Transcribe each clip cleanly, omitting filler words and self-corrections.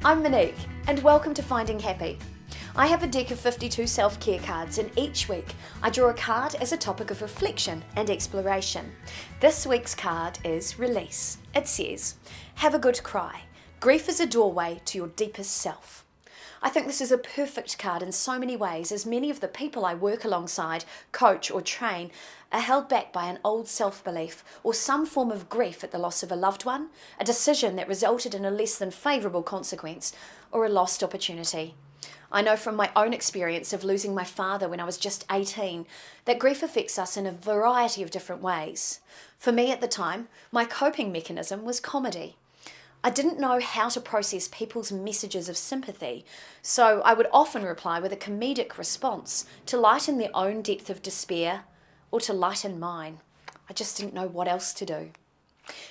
I'm Monique, and welcome to Finding Happy. I have a deck of 52 self-care cards, and each week I draw a card as a topic of reflection and exploration. This week's card is Release. It says, have a good cry. Grief is a doorway to your deepest self. I think this is a perfect card in so many ways, as many of the people I work alongside, coach or train are held back by an old self-belief or some form of grief at the loss of a loved one, a decision that resulted in a less than favourable consequence, or a lost opportunity. I know from my own experience of losing my father when I was just 18 that grief affects us in a variety of different ways. For me at the time, my coping mechanism was comedy. I didn't know how to process people's messages of sympathy, so I would often reply with a comedic response to lighten their own depth of despair or to lighten mine. I just didn't know what else to do.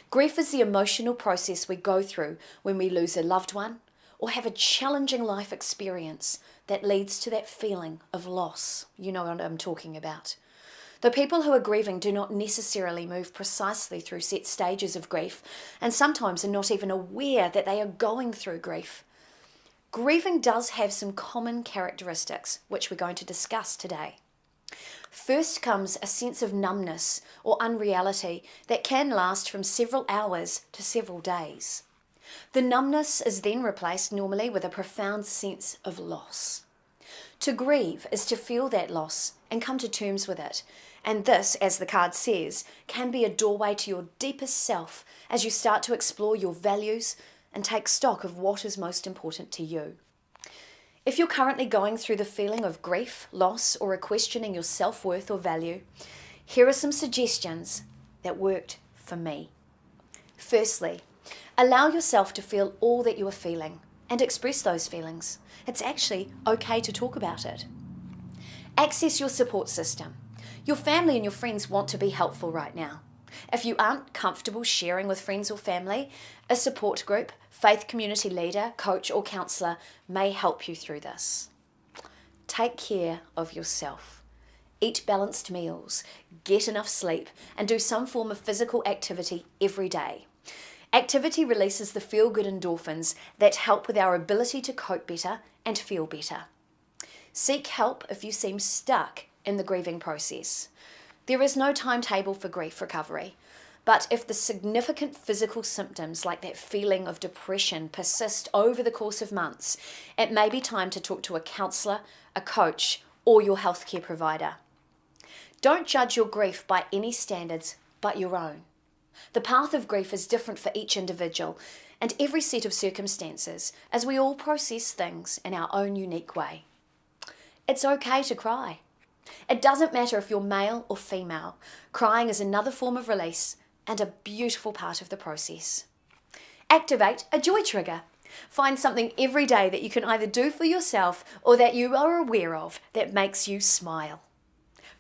Grief is the emotional process we go through when we lose a loved one or have a challenging life experience that leads to that feeling of loss. You know what I'm talking about. The people who are grieving do not necessarily move precisely through set stages of grief, and sometimes are not even aware that they are going through grief. Grieving does have some common characteristics, which we're going to discuss today. First comes a sense of numbness or unreality that can last from several hours to several days. The numbness is then replaced normally with a profound sense of loss. To grieve is to feel that loss and come to terms with it. And this, as the card says, can be a doorway to your deepest self as you start to explore your values and take stock of what is most important to you. If you're currently going through the feeling of grief, loss, or are questioning your self-worth or value, here are some suggestions that worked for me. Firstly, allow yourself to feel all that you are feeling and express those feelings. It's actually okay to talk about it. Access your support system. Your family and your friends want to be helpful right now. If you aren't comfortable sharing with friends or family, a support group, faith community leader, coach or counsellor may help you through this. Take care of yourself. Eat balanced meals, get enough sleep, and do some form of physical activity every day. Activity releases the feel-good endorphins that help with our ability to cope better and feel better. Seek help if you seem stuck in the grieving process. There is no timetable for grief recovery, but if the significant physical symptoms like that feeling of depression persist over the course of months, it may be time to talk to a counsellor, a coach, or your healthcare provider. Don't judge your grief by any standards but your own. The path of grief is different for each individual and every set of circumstances, as we all process things in our own unique way. It's okay to cry. It doesn't matter if you're male or female. Crying is another form of release and a beautiful part of the process. Activate a joy trigger. Find something every day that you can either do for yourself or that you are aware of that makes you smile.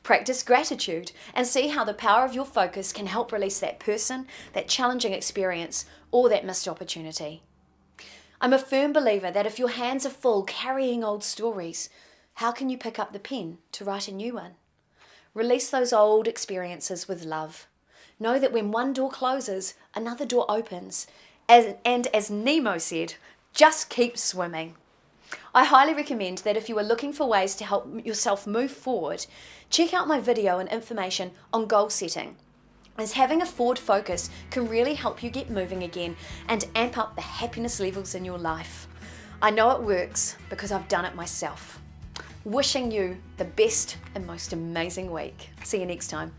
Practice gratitude and see how the power of your focus can help release that person, that challenging experience, or that missed opportunity. I'm a firm believer that if your hands are full carrying old stories, how can you pick up the pen to write a new one? Release those old experiences with love. Know that when one door closes, another door opens. And as Nemo said, just keep swimming. I highly recommend that if you are looking for ways to help yourself move forward, check out my video and information on goal setting, as having a forward focus can really help you get moving again and amp up the happiness levels in your life. I know it works because I've done it myself. Wishing you the best and most amazing week. See you next time.